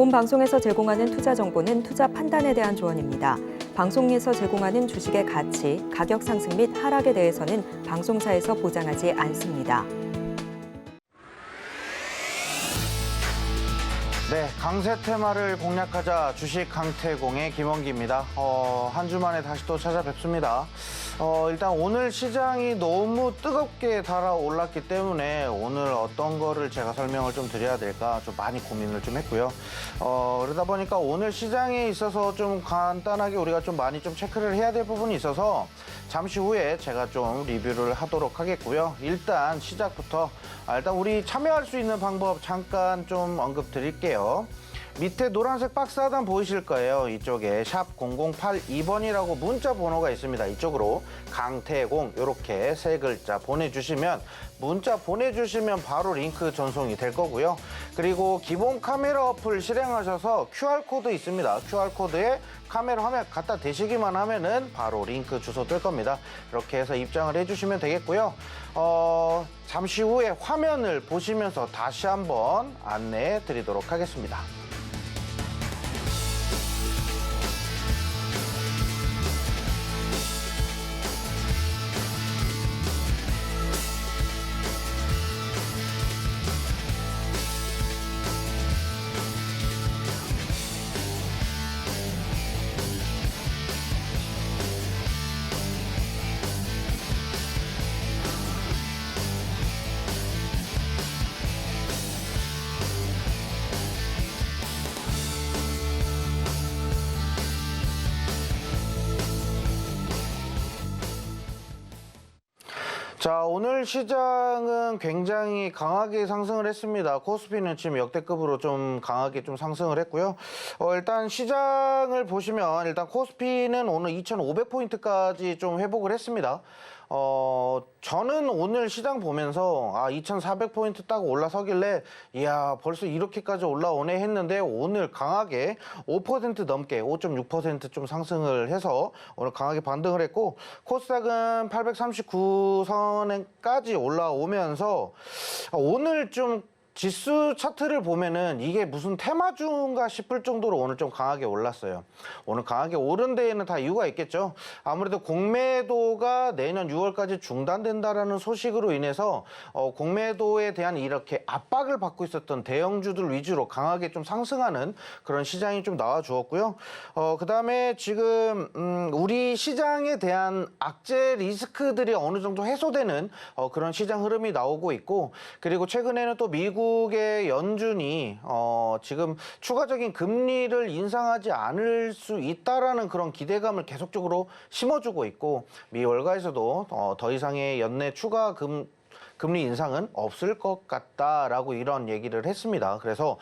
본 방송에서 제공하는 투자 정보는 투자 판단에 대한 조언입니다. 방송에서 제공하는 주식의 가치, 가격 상승 및 하락에 대해서는 방송사에서 보장하지 않습니다. 네, 강세 테마를 공략하자 주식 강태공의 김원기입니다. 한 주 만에 다시 또 찾아뵙습니다. 일단 오늘 시장이 너무 뜨겁게 달아올랐기 때문에 오늘 어떤 거를 제가 설명을 좀 드려야 될까 좀 많이 고민을 좀 했고요. 그러다 보니까 오늘 시장에 있어서 좀 간단하게 우리가 좀 많이 좀 체크를 해야 될 부분이 있어서 잠시 후에 제가 좀 리뷰를 하도록 하겠고요. 일단 시작부터 일단 우리 참여할 수 있는 방법 잠깐 좀 언급 드릴게요. 밑에 노란색 박스 하단 보이실 거예요. 이쪽에 샵 0082번이라고 문자 번호가 있습니다. 이쪽으로 강태공 이렇게 세 글자 보내주시면 문자 보내주시면 바로 링크 전송이 될 거고요. 그리고 기본 카메라 어플 실행하셔서 QR코드 있습니다. QR코드에 카메라 화면 갖다 대시기만 하면은 바로 링크 주소 뜰 겁니다. 이렇게 해서 입장을 해주시면 되겠고요. 잠시 후에 화면을 보시면서 다시 한번 안내해 드리도록 하겠습니다. 자, 오늘 시장은 굉장히 강하게 상승을 했습니다. 코스피는 지금 역대급으로 좀 강하게 좀 상승을 했고요. 일단 시장을 보시면 일단 코스피는 오늘 2,500포인트까지 좀 회복을 했습니다. 저는 오늘 시장 보면서 2,400포인트 딱 올라서길래 이야 벌써 이렇게까지 올라오네 했는데 오늘 강하게 5% 넘게 5.6% 좀 상승을 해서 오늘 강하게 반등을 했고 코스닥은 839선까지 올라오면서 오늘 좀 지수 차트를 보면은 이게 무슨 테마주인가 싶을 정도로 오늘 좀 강하게 올랐어요. 오늘 강하게 오른 데에는 다 이유가 있겠죠. 아무래도 공매도가 내년 6월까지 중단된다라는 소식으로 인해서 공매도에 대한 이렇게 압박을 받고 있었던 대형주들 위주로 강하게 좀 상승하는 그런 시장이 좀 나와 주었고요. 그다음에 지금 우리 시장에 대한 악재 리스크들이 어느 정도 해소되는 그런 시장 흐름이 나오고 있고 그리고 최근에는 또 미국의 연준이 지금 추가적인 금리를 인상하지 않을 수 있다라는 그런 기대감을 계속적으로 심어주고 있고 미 월가에서도 더 이상의 연내 추가 금리 인상은 없을 것 같다라고 이런 얘기를 했습니다. 그래서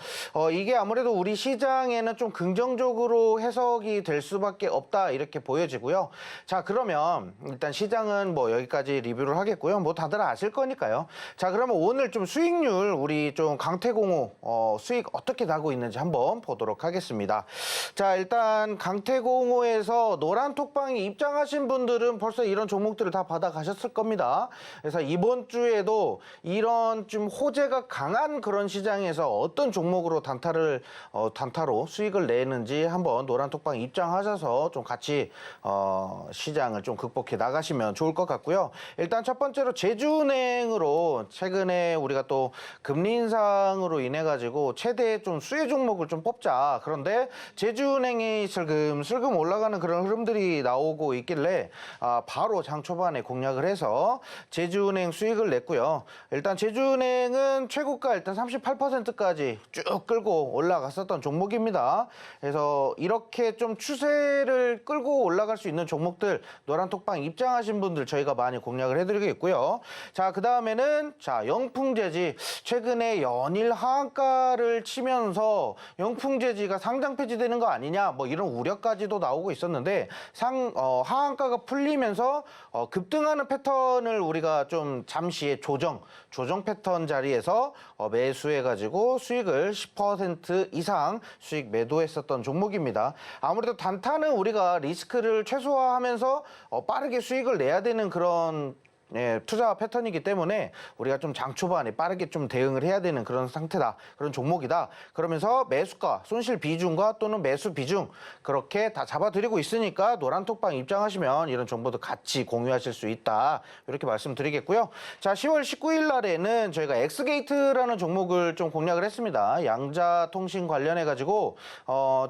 이게 아무래도 우리 시장에는 좀 긍정적으로 해석이 될 수밖에 없다 이렇게 보여지고요. 자, 그러면 일단 시장은 뭐 여기까지 리뷰를 하겠고요. 뭐 다들 아실 거니까요. 자, 그러면 오늘 좀 수익률 우리 좀 강태공호 수익 어떻게 나고 있는지 한번 보도록 하겠습니다. 자, 일단 강태공호에서 노란 톡방에 입장하신 분들은 벌써 이런 종목들을 다 받아 가셨을 겁니다. 그래서 이번 주에도 이런 좀 호재가 강한 그런 시장에서 어떤 종목으로 단타로 수익을 내는지 한번 노란톡방 입장하셔서 좀 같이 시장을 좀 극복해 나가시면 좋을 것 같고요. 일단 첫 번째로 제주은행으로 최근에 우리가 또 금리 인상으로 인해 가지고 최대 좀 수혜 종목을 좀 뽑자. 그런데 제주은행이 슬금 올라가는 그런 흐름들이 나오고 있길래 바로 장 초반에 공략을 해서 제주은행 수익을 냈고요. 일단 제주은행은 최고가 일단 38%까지 쭉 끌고 올라갔었던 종목입니다. 그래서 이렇게 좀 추세를 끌고 올라갈 수 있는 종목들 노란톡방 입장하신 분들 저희가 많이 공략을 해드리겠고요. 자, 그 다음에는 영풍재지 최근에 연일 하한가를 치면서 영풍재지가 상장 폐지되는 거 아니냐 뭐 이런 우려까지도 나오고 있었는데 하한가가 풀리면서 급등하는 패턴을 우리가 좀 잠시의 조정 패턴 자리에서 매수해가지고 수익을 10% 이상 수익 매도했었던 종목입니다. 아무래도 단타는 우리가 리스크를 최소화하면서 빠르게 수익을 내야 되는 그런 투자 패턴이기 때문에 우리가 좀 장 초반에 빠르게 좀 대응을 해야 되는 그런 상태다. 그런 종목이다. 그러면서 매수가, 손실 비중과 또는 매수 비중 그렇게 다 잡아드리고 있으니까 노란톡방 입장하시면 이런 정보도 같이 공유하실 수 있다. 이렇게 말씀드리겠고요. 자, 10월 19일 날에는 저희가 엑스게이트라는 종목을 좀 공략을 했습니다. 양자통신 관련해가지고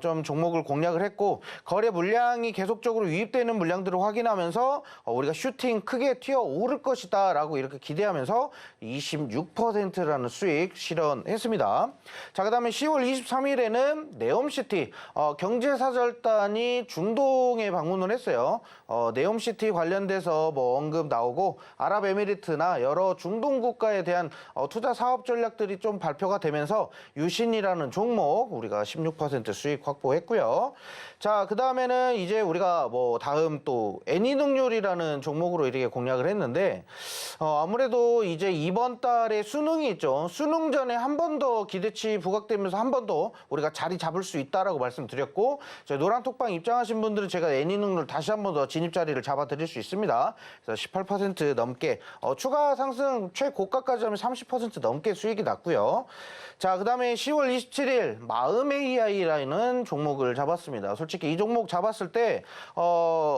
좀 종목을 공략을 했고 거래 물량이 계속적으로 유입되는 물량들을 확인하면서 우리가 슈팅 크게 튀어 오를 것이다 라고 이렇게 기대하면서 26%라는 수익 실현했습니다. 자, 그 다음에 10월 23일에는 네옴시티 경제사절단이 중동에 방문을 했어요. 네옴시티 관련돼서 뭐 언급 나오고 아랍에미리트나 여러 중동 국가에 대한 투자 사업 전략들이 좀 발표가 되면서 유신이라는 종목 우리가 16% 수익 확보했고요. 자, 그 다음에는 이제 우리가 뭐 다음 또 애니능률이라는 종목으로 이렇게 공략을 했는데 아무래도 이제 이번 달에 수능이 있죠. 수능 전에 한 번 더 기대치 부각되면서 한 번 더 우리가 자리 잡을 수 있다라고 말씀드렸고 저희 노란톡방 입장하신 분들은 제가 애니능률 다시 한 번 더 진입 자리를 잡아드릴 수 있습니다. 그래서 18% 넘게 추가 상승 최고가까지 하면 30% 넘게 수익이 났고요. 자, 그 다음에 10월 27일 마음 AI라는 종목을 잡았습니다. 솔직히 이 종목 잡았을 때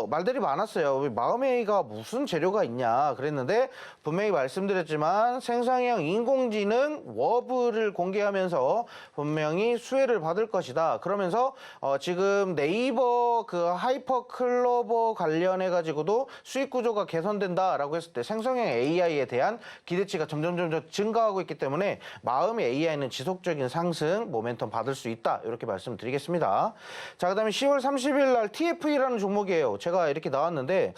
말들이 많았어요. 마음 AI가 무슨 재료가 있냐 그랬는데 분명히 말씀드렸지만 생성형 인공지능 워브를 공개하면서 분명히 수혜를 받을 것이다. 그러면서 지금 네이버 그 하이퍼 클로버 관련해 가지고도 수익 구조가 개선된다라고 했을 때 생성형 AI에 대한 기대치가 점점 증가하고 있기 때문에 마음의 AI는 지속적인 상승 모멘텀 받을 수 있다. 이렇게 말씀드리겠습니다. 자, 그다음에 10월 30일 날 TFE라는 종목이에요. 제가 이렇게 나왔는데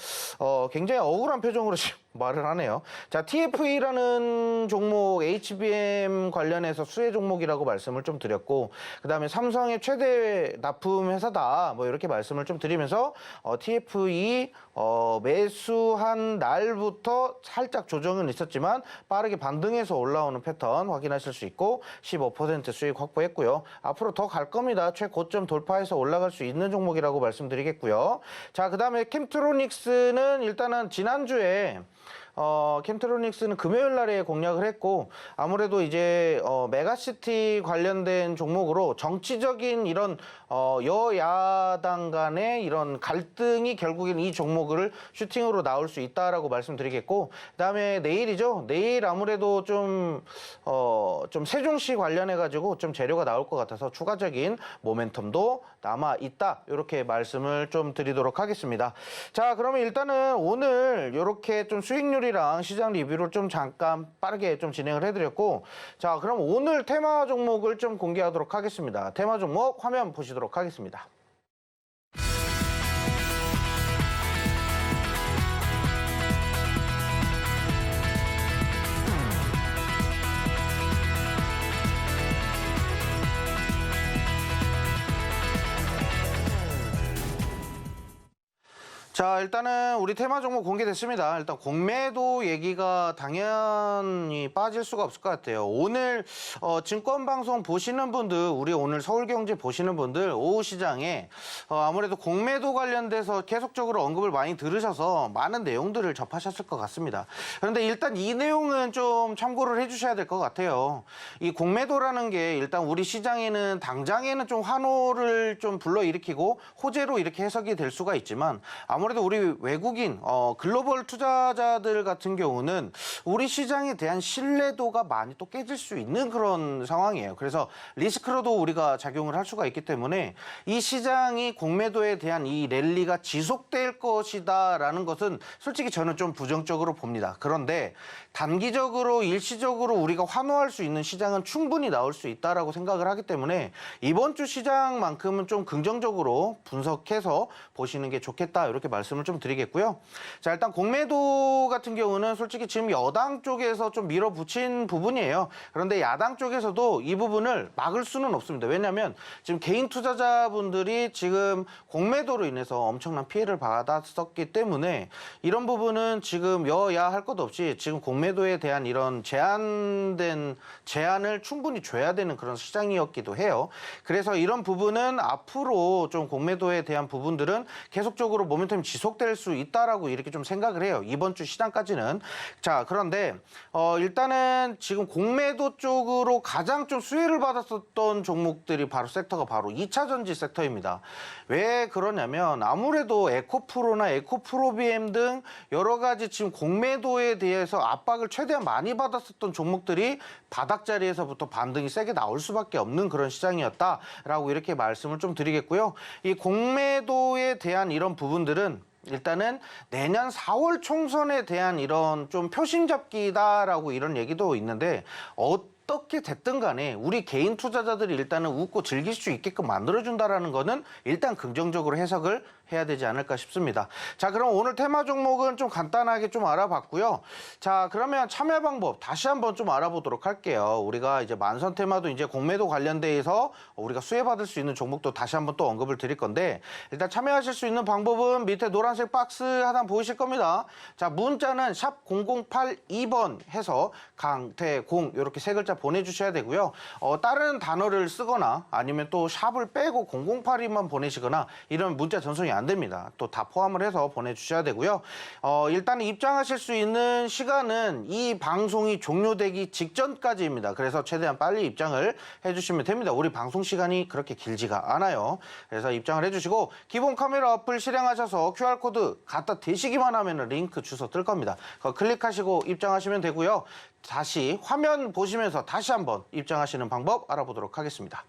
굉장히 억울한 표정으로 지금 말을 하네요. 자, TFE라는 종목 HBM 관련해서 수혜 종목이라고 말씀을 좀 드렸고 그다음에 삼성의 최대 납품 회사다. 뭐 이렇게 말씀을 좀 드리면서 TFE 매수한 날부터 살짝 조정은 있었지만 빠르게 반등해서 올라오는 패턴 확인하실 수 있고 15% 수익 확보했고요. 앞으로 더 갈 겁니다. 최고점 돌파해서 올라갈 수 있는 종목이라고 말씀드리겠고요. 자, 그다음에 캠트로닉스는 일단은 지난주에 캠트로닉스는 금요일 날에 공략을 했고 아무래도 이제 메가시티 관련된 종목으로 정치적인 이런 여야당 간의 이런 갈등이 결국엔 이 종목을 슈팅으로 나올 수 있다라고 말씀드리겠고 그다음에 내일이죠. 내일 아무래도 좀 세종시 관련해 가지고 좀 재료가 나올 것 같아서 추가적인 모멘텀도 남아 있다. 이렇게 말씀을 좀 드리도록 하겠습니다. 자, 그러면 일단은 오늘 이렇게 좀 수익률이랑 시장 리뷰를 좀 잠깐 빠르게 좀 진행을 해드렸고 자, 그럼 오늘 테마 종목을 좀 공개하도록 하겠습니다. 테마 종목 화면 보시도록 하겠습니다. 자, 일단은 우리 테마 종목 공개됐습니다. 일단 공매도 얘기가 당연히 빠질 수가 없을 것 같아요. 오늘 증권방송 보시는 분들, 우리 오늘 서울경제 보시는 분들 오후 시장에 아무래도 공매도 관련돼서 계속적으로 언급을 많이 들으셔서 많은 내용들을 접하셨을 것 같습니다. 그런데 일단 이 내용은 좀 참고를 해주셔야 될 것 같아요. 이 공매도라는 게 일단 우리 시장에는 당장에는 좀 환호를 좀 불러일으키고 호재로 이렇게 해석이 될 수가 있지만 아무래도 우리 외국인 글로벌 투자자들 같은 경우는 우리 시장에 대한 신뢰도가 많이 또 깨질 수 있는 그런 상황이에요. 그래서 리스크로도 우리가 작용을 할 수가 있기 때문에 이 시장이 공매도에 대한 이 랠리가 지속될 것이다라는 것은 솔직히 저는 좀 부정적으로 봅니다. 그런데 단기적으로 일시적으로 우리가 환호할 수 있는 시장은 충분히 나올 수 있다라고 생각을 하기 때문에 이번 주 시장만큼은 좀 긍정적으로 분석해서 보시는 게 좋겠다 이렇게 말씀을 좀 드리겠고요. 자, 일단 공매도 같은 경우는 솔직히 지금 여당 쪽에서 좀 밀어붙인 부분이에요. 그런데 야당 쪽에서도 이 부분을 막을 수는 없습니다. 왜냐하면 지금 개인 투자자분들이 지금 공매도로 인해서 엄청난 피해를 받았었기 때문에 이런 부분은 지금 여야 할 것 없이 지금 공매도에 대한 이런 제한을 충분히 줘야 되는 그런 시장이었기도 해요. 그래서 이런 부분은 앞으로 좀 공매도에 대한 부분들은 계속적으로 모멘텀이 좀 지속될 수 있다라고 이렇게 좀 생각을 해요. 이번 주 시장까지는. 자, 그런데 일단은 지금 공매도 쪽으로 가장 좀 수혜를 받았었던 종목들이 바로 섹터가 바로 2차 전지 섹터입니다. 왜 그러냐면 아무래도 에코프로나 에코프로비엠 등 여러 가지 지금 공매도에 대해서 압박을 최대한 많이 받았었던 종목들이 바닥 자리에서부터 반등이 세게 나올 수밖에 없는 그런 시장이었다라고 이렇게 말씀을 좀 드리겠고요. 이 공매도에 대한 이런 부분들은 일단은 내년 4월 총선에 대한 이런 좀 표심 잡기다라고 이런 얘기도 있는데 어떻게 됐든 간에 우리 개인 투자자들이 일단은 웃고 즐길 수 있게끔 만들어준다라는 거는 일단 긍정적으로 해석을 해야 되지 않을까 싶습니다. 자, 그럼 오늘 테마 종목은 좀 간단하게 좀 알아봤고요. 자, 그러면 참여 방법 다시 한번 좀 알아보도록 할게요. 우리가 이제 만선 테마도 이제 공매도 관련돼서 우리가 수혜받을 수 있는 종목도 다시 한번 또 언급을 드릴 건데 일단 참여하실 수 있는 방법은 밑에 노란색 박스 하나 보이실 겁니다. 자, 문자는 샵 0082번 해서 강태공 이렇게 세 글자 보내주셔야 되고요. 다른 단어를 쓰거나 아니면 또 샵을 빼고 0082만 보내시거나 이런 문자 전송이 안 됩니다. 또 다 포함을 해서 보내주셔야 되고요. 일단 입장하실 수 있는 시간은 이 방송이 종료되기 직전까지입니다. 그래서 최대한 빨리 입장을 해주시면 됩니다. 우리 방송 시간이 그렇게 길지가 않아요. 그래서 입장을 해주시고 기본 카메라 어플 실행하셔서 QR코드 갖다 대시기만 하면 링크 주소 뜰 겁니다. 그거 클릭하시고 입장하시면 되고요. 다시 화면 보시면서 다시 한번 입장하시는 방법 알아보도록 하겠습니다.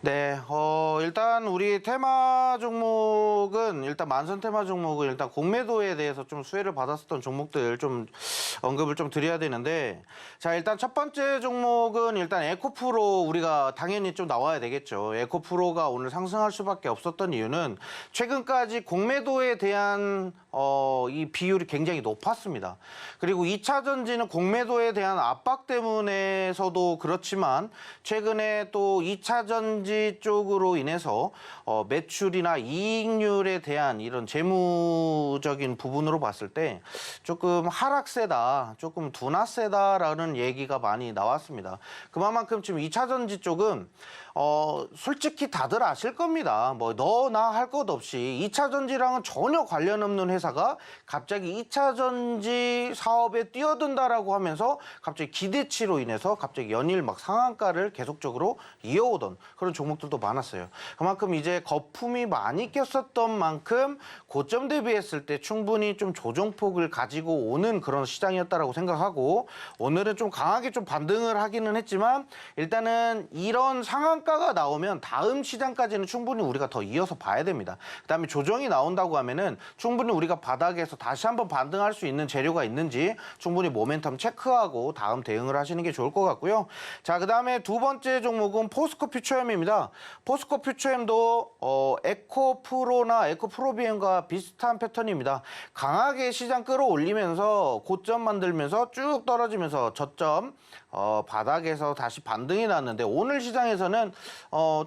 네, 일단 우리 테마 종목은 일단 만선 테마 종목은 일단 공매도에 대해서 좀 수혜를 받았었던 종목들 좀 언급을 좀 드려야 되는데 자, 일단 첫 번째 종목은 일단 에코프로 우리가 당연히 좀 나와야 되겠죠. 에코프로가 오늘 상승할 수밖에 없었던 이유는 최근까지 공매도에 대한 이 비율이 굉장히 높았습니다. 그리고 2차 전지는 공매도에 대한 압박 때문에서도 그렇지만 최근에 또 2차 전지 쪽으로 인해서 매출이나 이익률에 대한 이런 재무적인 부분으로 봤을 때 조금 하락세다, 조금 둔화세다라는 얘기가 많이 나왔습니다. 그만큼 지금 2차 전지 쪽은 솔직히 다들 아실 겁니다. 뭐 너나 할 것 없이 2차 전지랑은 전혀 관련 없는 회사가 갑자기 2차 전지 사업에 뛰어든다라고 하면서 갑자기 기대치로 인해서 갑자기 연일 막 상한가를 계속적으로 이어오던 그런 종목들도 많았어요. 그만큼 이제 거품이 많이 꼈었던 만큼 고점 대비했을 때 충분히 좀 조정폭을 가지고 오는 그런 시장이었다라고 생각하고 오늘은 좀 강하게 좀 반등을 하기는 했지만 일단은 이런 상한가가 나오면 다음 시장까지는 충분히 우리가 더 이어서 봐야 됩니다. 그다음에 조정이 나온다고 하면은 충분히 우리가 바닥에서 다시 한번 반등할 수 있는 재료가 있는지 충분히 모멘텀 체크하고 다음 대응을 하시는 게 좋을 것 같고요. 자, 그다음에 두 번째 종목은 포스코 퓨처엠입니다. 포스코 퓨처엠도 에코프로나 에코프로비엠과 비슷한 패턴입니다. 강하게 시장 끌어올리면서 고점 만들면서 쭉 떨어지면서 저점 바닥에서 다시 반등이 났는데 오늘 시장에서는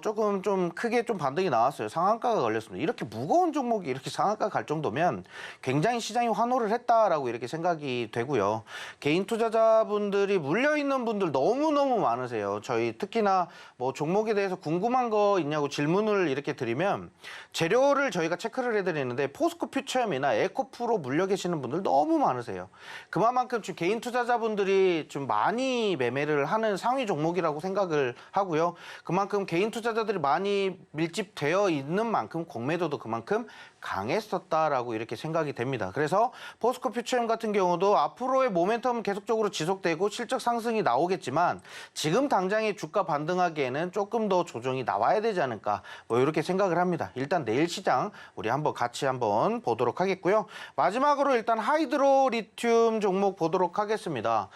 조금 좀 크게 좀 반등이 나왔어요. 상한가가 걸렸습니다. 이렇게 무거운 종목이 이렇게 상한가 갈 정도면 굉장히 시장이 환호를 했다라고 이렇게 생각이 되고요. 개인 투자자분들이 물려있는 분들 너무너무 많으세요. 저희 특히나 뭐 종목에 대해서 궁금한 거 있냐고 질문을 이렇게 드리면 재료를 저희가 체크를 해드리는데 포스코 퓨처엠이나 에코프로 물려 계시는 분들 너무 많으세요. 그만큼 지금 개인 투자자분들이 좀 많이 매매를 하는 상위 종목이라고 생각을 하고요. 그만큼 개인 투자자들이 많이 밀집되어 있는 만큼 공매도도 그만큼 강했었다라고 이렇게 생각이 됩니다. 그래서 포스코 퓨처엠 같은 경우도 앞으로의 모멘텀은 계속적으로 지속되고 실적 상승이 나오겠지만 지금 당장의 주가 반등하기에는 조금 더 조정이 나와야 되지 않을까 뭐 이렇게 생각을 합니다. 일단 내일 시장 우리 같이 한번 보도록 하겠고요. 마지막으로 일단 하이드로 리튬 종목 보도록 하겠습니다.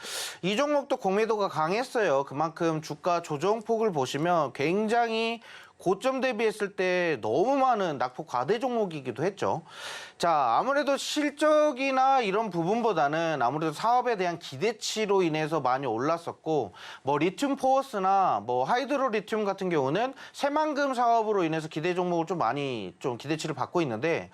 이 종목도 공매도가 강했어요. 그만큼 주가 조정폭을 보시면 굉장히 고점 대비했을 때 너무 많은 낙폭 과대 종목이기도 했죠. 자, 아무래도 실적이나 이런 부분보다는 아무래도 사업에 대한 기대치로 인해서 많이 올랐었고, 뭐 리튬 포어스나 뭐 하이드로 리튬 같은 경우는 새만금 사업으로 인해서 기대 종목을 좀 많이 좀 기대치를 받고 있는데,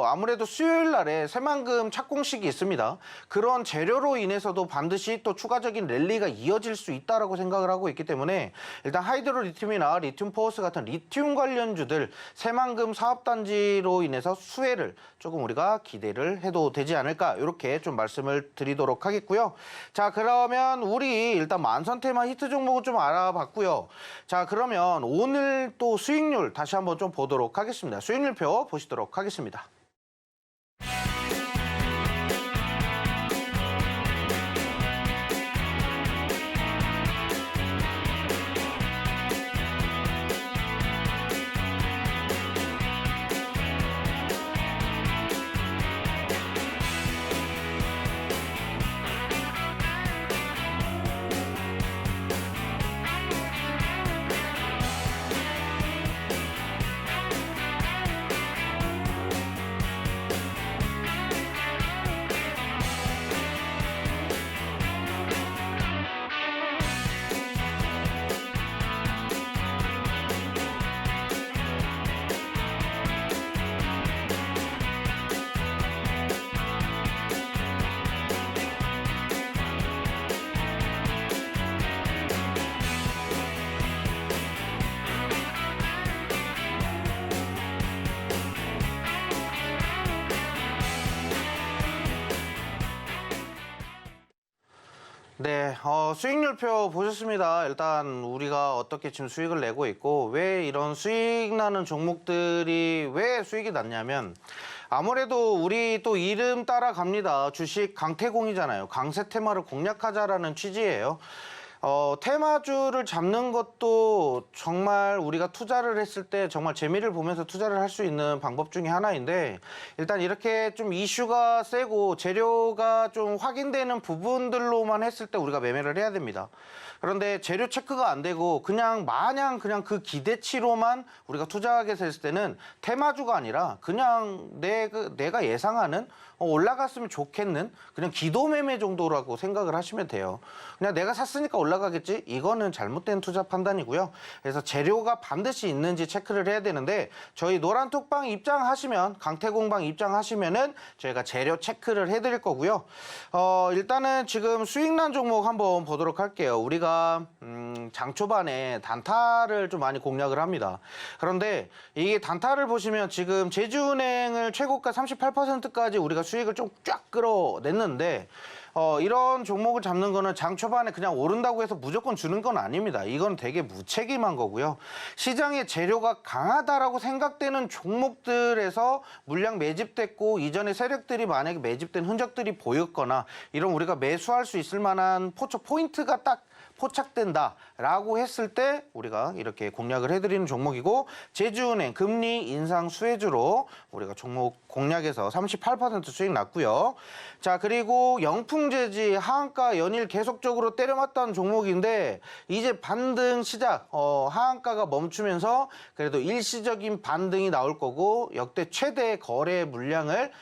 아무래도 수요일 날에 새만금 착공식이 있습니다. 그런 재료로 인해서도 반드시 또 추가적인 랠리가 이어질 수 있다라고 생각을 하고 있기 때문에 일단 하이드로 리튬이나 리튬 포어스 같은 리튬 관련주들 새만금 사업단지로 인해서 수혜를 조금 우리가 기대를 해도 되지 않을까 이렇게 좀 말씀을 드리도록 하겠고요. 자, 그러면 우리 일단 만선테마 히트 종목을 좀 알아봤고요. 자, 그러면 오늘 또 수익률 다시 한번 좀 보도록 하겠습니다. 수익률표 보시도록 하겠습니다. 네, 수익률표 보셨습니다. 일단 우리가 어떻게 지금 수익을 내고 있고 왜 이런 수익 나는 종목들이 왜 수익이 났냐면 아무래도 우리 또 이름 따라갑니다. 주식 강태공이잖아요. 강세 테마를 공략하자라는 취지예요. 테마주를 잡는 것도 정말 우리가 투자를 했을 때 정말 재미를 보면서 투자를 할 수 있는 방법 중에 하나인데 일단 이렇게 좀 이슈가 세고 재료가 좀 확인되는 부분들로만 했을 때 우리가 매매를 해야 됩니다. 그런데 재료 체크가 안 되고 그냥 마냥 그냥 그 기대치로만 우리가 투자하게 됐을 때는 테마주가 아니라 그냥 내가 예상하는 올라갔으면 좋겠는 그냥 기도 매매 정도라고 생각을 하시면 돼요. 그냥 내가 샀으니까 올라가겠지? 이거는 잘못된 투자 판단이고요. 그래서 재료가 반드시 있는지 체크를 해야 되는데 저희 노란톡방 입장하시면 강태공방 입장하시면은 저희가 재료 체크를 해드릴 거고요. 일단은 지금 수익난 종목 한번 보도록 할게요. 우리가 장 초반에 단타를 좀 많이 공략을 합니다. 그런데 이게 단타를 보시면 지금 제주은행을 최고가 38%까지 우리가 수익을 좀 쫙 끌어냈는데 이런 종목을 잡는 거는 장 초반에 그냥 오른다고 해서 무조건 주는 건 아닙니다. 이건 되게 무책임한 거고요. 시장의 재료가 강하다라고 생각되는 종목들에서 물량 매집됐고 이전에 세력들이 만약에 매집된 흔적들이 보였거나 이런 우리가 매수할 수 있을 만한 포인트가 딱 포착된다라고 했을 때 우리가 이렇게 공략을 해드리는 종목이고 제주은행 금리 인상 수혜주로 우리가 종목 공략에서 38% 수익 났고요. 자, 그리고 영풍재지 하한가 연일 계속적으로 때려맞던 종목인데 이제 반등 시작, 하한가가 멈추면서 그래도 일시적인 반등이 나올 거고 역대 최대 거래 물량을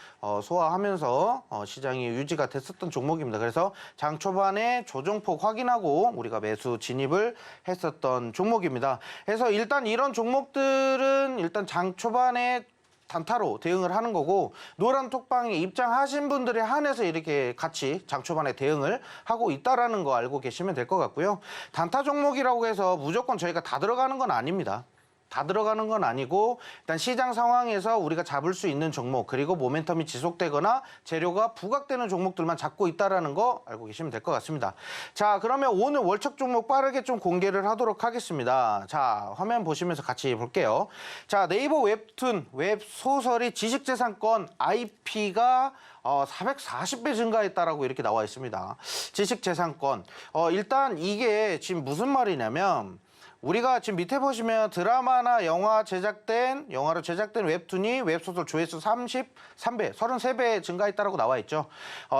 소화하면서 시장이 유지가 됐었던 종목입니다. 그래서 장 초반에 조정폭 확인하고 우리가 매수 진입을 했었던 종목입니다. 그래서 일단 이런 종목들은 일단 장 초반에 단타로 대응을 하는 거고 노란 톡방에 입장하신 분들에 한해서 이렇게 같이 장 초반에 대응을 하고 있다라는 거 알고 계시면 될 것 같고요. 단타 종목이라고 해서 무조건 저희가 다 들어가는 건 아닙니다. 다 들어가는 건 아니고 일단 시장 상황에서 우리가 잡을 수 있는 종목 그리고 모멘텀이 지속되거나 재료가 부각되는 종목들만 잡고 있다는 거 알고 계시면 될 것 같습니다. 자, 그러면 오늘 월척 종목 빠르게 좀 공개를 하도록 하겠습니다. 자, 화면 보시면서 같이 볼게요. 자, 네이버 웹툰, 웹소설이 지식재산권 IP가 440배 증가했다라고 이렇게 나와 있습니다. 지식재산권. 일단 이게 지금 무슨 말이냐면 우리가 지금 밑에 보시면 드라마나 영화로 제작된 웹툰이 웹소설 조회수 33배, 33배 증가했다라고 나와 있죠.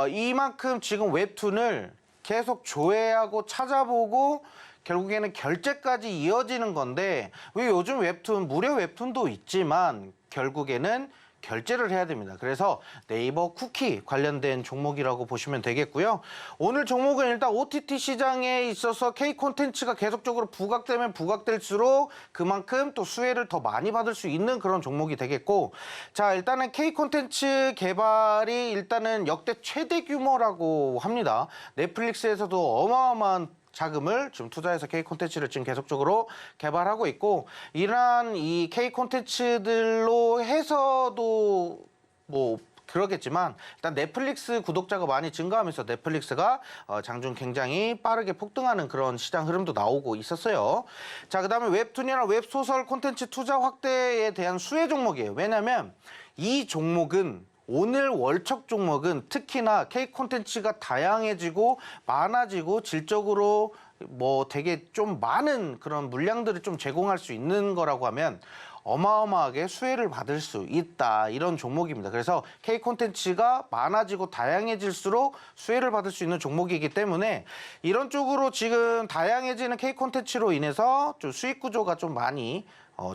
이만큼 지금 웹툰을 계속 조회하고 찾아보고 결국에는 결제까지 이어지는 건데 왜 요즘 웹툰, 무료 웹툰도 있지만 결국에는 결제를 해야 됩니다. 그래서 네이버 쿠키 관련된 종목이라고 보시면 되겠고요. 오늘 종목은 일단 OTT 시장에 있어서 K 콘텐츠가 계속적으로 부각되면 부각될수록 그만큼 또 수혜를 더 많이 받을 수 있는 그런 종목이 되겠고, 자, 일단은 K 콘텐츠 개발이 일단은 역대 최대 규모라고 합니다. 넷플릭스에서도 어마어마한 자금을 지금 투자해서 K 콘텐츠를 지금 계속적으로 개발하고 있고, 이러한 이 K 콘텐츠들로 해서도 뭐 그러겠지만 일단 넷플릭스 구독자가 많이 증가하면서 넷플릭스가 장중 굉장히 빠르게 폭등하는 그런 시장 흐름도 나오고 있었어요. 자, 그다음에 웹툰이나 웹소설 콘텐츠 투자 확대에 대한 수혜 종목이에요. 왜냐하면 이 종목은 오늘 월척 종목은 특히나 K 콘텐츠가 다양해지고 많아지고 질적으로 뭐 되게 좀 많은 그런 물량들을 좀 제공할 수 있는 거라고 하면 어마어마하게 수혜를 받을 수 있다, 이런 종목입니다. 그래서 K 콘텐츠가 많아지고 다양해질수록 수혜를 받을 수 있는 종목이기 때문에 이런 쪽으로 지금 다양해지는 K 콘텐츠로 인해서 좀 수익 구조가 좀 많이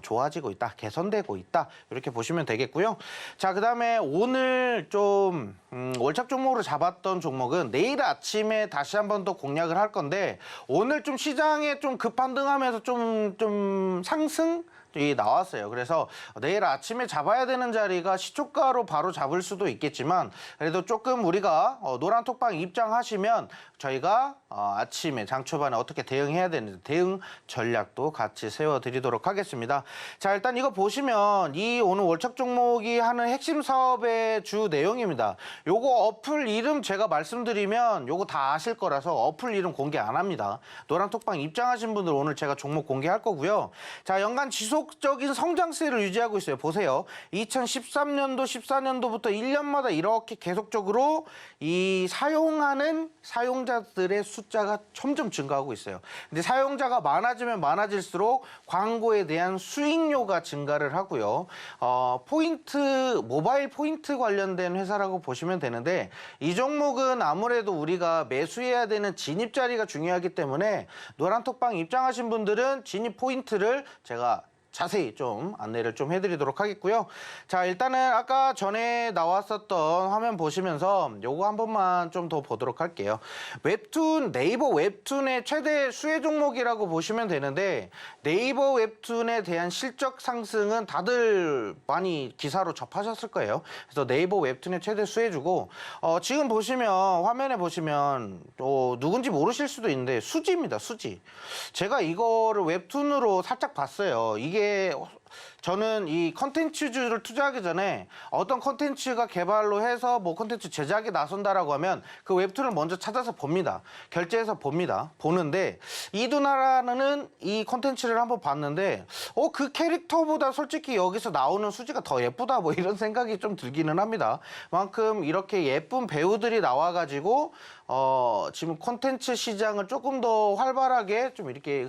좋아지고 있다, 개선되고 있다, 이렇게 보시면 되겠고요. 자, 그다음에 오늘 좀 월착 종목으로 잡았던 종목은 내일 아침에 다시 한 번 더 공략을 할 건데, 오늘 좀 시장에 좀 급반등하면서 좀 상승 이 나왔어요. 그래서 내일 아침에 잡아야 되는 자리가 시초가로 바로 잡을 수도 있겠지만 그래도 조금 우리가 노란톡방 입장하시면 저희가 아침에 장 초반에 어떻게 대응해야 되는지 대응 전략도 같이 세워드리도록 하겠습니다. 자, 일단 이거 보시면 이 오늘 월척 종목이 하는 핵심 사업의 주 내용입니다. 요거 어플 이름 제가 말씀드리면 요거 다 아실 거라서 어플 이름 공개 안 합니다. 노란톡방 입장하신 분들 오늘 제가 종목 공개할 거고요. 자, 연간 지속적인 성장세를 유지하고 있어요. 보세요. 2013년도, 14년도부터 1년마다 이렇게 계속적으로 이 사용하는 사용자들의 숫자가 점점 증가하고 있어요. 근데 사용자가 많아지면 많아질수록 광고에 대한 수익료가 증가를 하고요. 모바일 포인트 관련된 회사라고 보시면 되는데, 이 종목은 아무래도 우리가 매수해야 되는 진입 자리가 중요하기 때문에 노란톡방 입장하신 분들은 진입 포인트를 제가 자세히 좀 안내를 좀 해드리도록 하겠고요. 자, 일단은 아까 전에 나왔었던 화면 보시면서 요거 한 번만 좀 더 보도록 할게요. 웹툰, 네이버 웹툰의 최대 수혜 종목이라고 보시면 되는데, 네이버 웹툰에 대한 실적 상승은 다들 많이 기사로 접하셨을 거예요. 그래서 네이버 웹툰의 최대 수혜주고, 지금 보시면 화면에 보시면 누군지 모르실 수도 있는데 수지입니다. 수지. 제가 이거를 웹툰으로 살짝 봤어요. 이게 저는 이 컨텐츠주를 투자하기 전에 어떤 컨텐츠가 개발로 해서 뭐 컨텐츠 제작에 나선다라고 하면 그 웹툰을 먼저 찾아서 봅니다. 결제해서 봅니다. 보는데 이두나라는 이 컨텐츠를 한번 봤는데 그 캐릭터보다 솔직히 여기서 나오는 수지가 더 예쁘다, 뭐 이런 생각이 좀 들기는 합니다. 그만큼 이렇게 예쁜 배우들이 나와가지고 지금 컨텐츠 시장을 조금 더 활발하게 좀 이렇게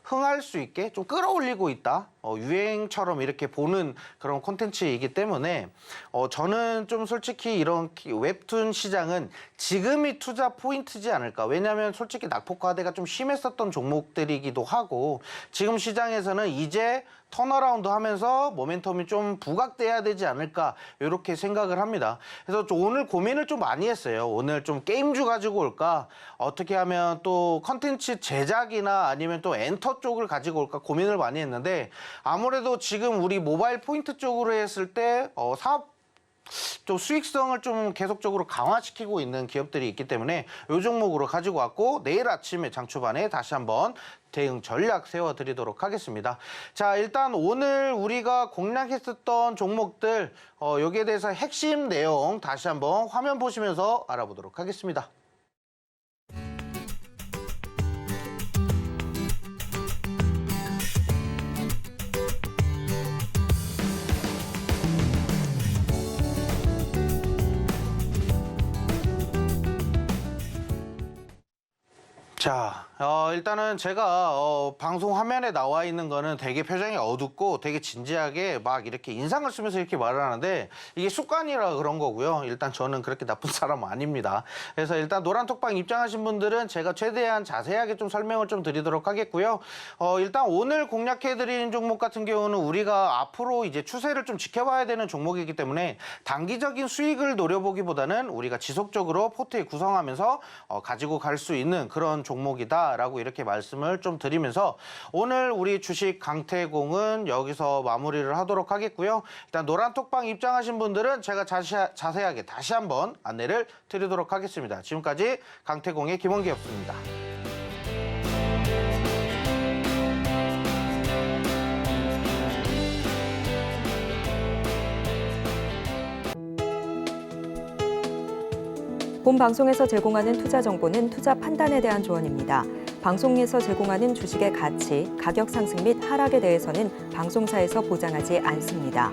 흥할 수 있게 좀 끌어올리고 있다, 유행처럼 이렇게 보는 그런 콘텐츠이기 때문에 저는 좀 솔직히 이런 웹툰 시장은 지금이 투자 포인트지 않을까. 왜냐하면 솔직히 낙폭과대가 좀 심했었던 종목들이기도 하고, 지금 시장에서는 이제 턴어라운드 하면서 모멘텀이 좀 부각돼야 되지 않을까, 이렇게 생각을 합니다. 그래서 오늘 고민을 좀 많이 했어요. 오늘 좀 게임주 가지고 올까, 어떻게 하면 또 컨텐츠 제작이나 아니면 또 엔터 쪽을 가지고 올까 고민을 많이 했는데, 아무래도 지금 우리 모바일 포인트 쪽으로 했을 때 사업 좀 수익성을 좀 계속적으로 강화시키고 있는 기업들이 있기 때문에 이 종목으로 가지고 왔고 내일 아침에 장 초반에 다시 한번 대응 전략 세워드리도록 하겠습니다. 자, 일단 오늘 우리가 공략했었던 종목들 여기에 대해서 핵심 내용 다시 한번 화면 보시면서 알아보도록 하겠습니다. 자, 일단은 제가 방송 화면에 나와 있는 거는 되게 표정이 어둡고 되게 진지하게 막 이렇게 인상을 쓰면서 이렇게 말을 하는데 이게 습관이라 그런 거고요. 일단 저는 그렇게 나쁜 사람은 아닙니다. 그래서 일단 노란톡방 입장하신 분들은 제가 최대한 자세하게 좀 설명을 좀 드리도록 하겠고요. 일단 오늘 공략해드리는 종목 같은 경우는 우리가 앞으로 이제 추세를 좀 지켜봐야 되는 종목이기 때문에 단기적인 수익을 노려보기보다는 우리가 지속적으로 포트에 구성하면서 가지고 갈 수 있는 그런 종목이다라고 이렇게 말씀을 좀 드리면서 오늘 우리 주식 강태공은 여기서 마무리를 하도록 하겠고요. 일단 노란톡방 입장하신 분들은 제가 자세하게 다시 한번 안내를 드리도록 하겠습니다. 지금까지 강태공의 김원기였습니다. 본 방송에서 제공하는 투자 정보는 투자 판단에 대한 조언입니다. 방송에서 제공하는 주식의 가치, 가격 상승 및 하락에 대해서는 방송사에서 보장하지 않습니다.